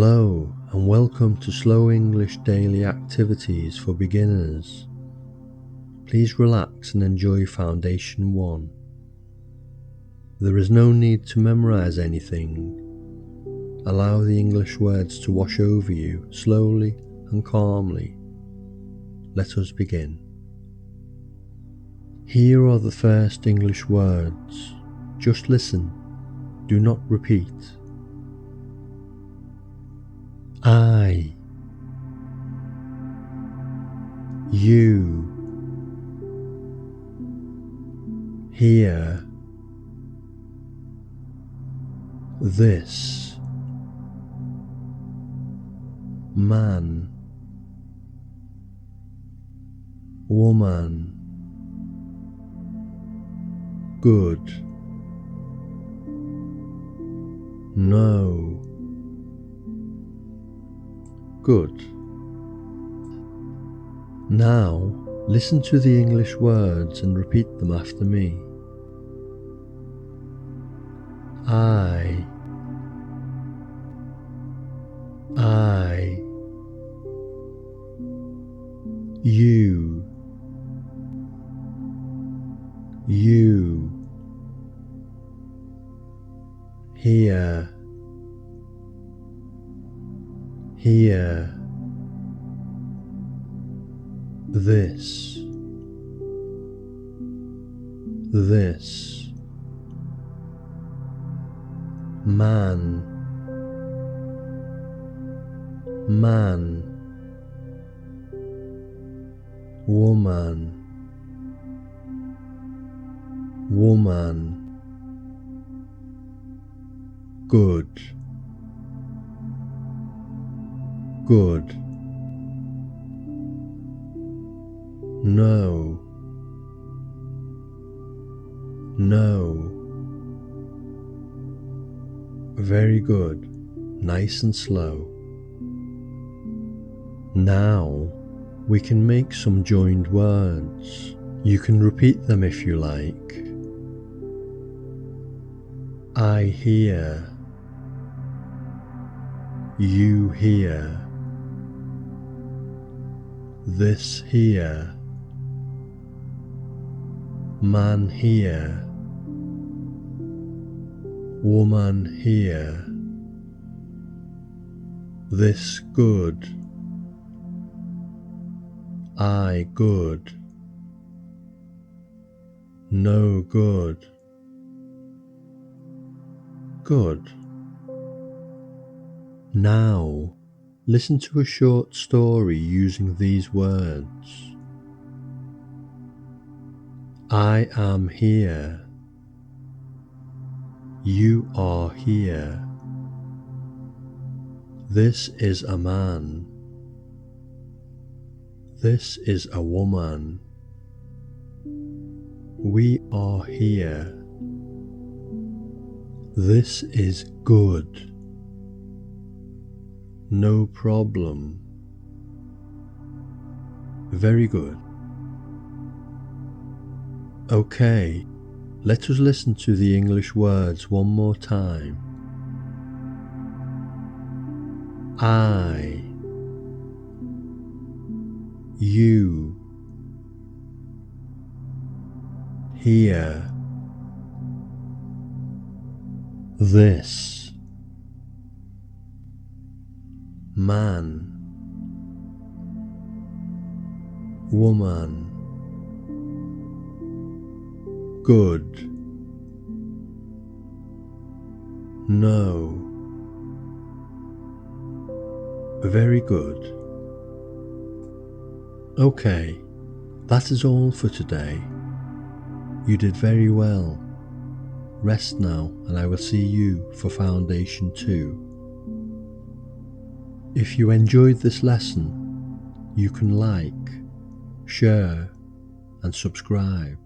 Hello and welcome to Slow English Daily Activities for Beginners. Please relax and enjoy Foundation 1. There is no need to memorize anything. Allow the English words to wash over you slowly and calmly. Let us begin. Here are the first English words. Just listen. Do not repeat. I, you, here, this, man, woman, good, no, good. Now, listen to the English words and repeat them after me. I, you, here, this, man, woman, good, no, very good, nice and slow. Now we can make some joined words. You can repeat them if you like. I hear, you hear, this here, man here, woman here, this good, I good, no good, good. Now, listen to a short story using these words. I am here. You are here. This is a man. This is a woman. We are here. This is good. No problem. Very good. Okay, let us listen to the English words one more time. I, you, here, this, man, woman, good, no, very good. Okay, that is all for today. You did very well. Rest now and I will see you for Foundation 2. If you enjoyed this lesson, you can like, share and subscribe.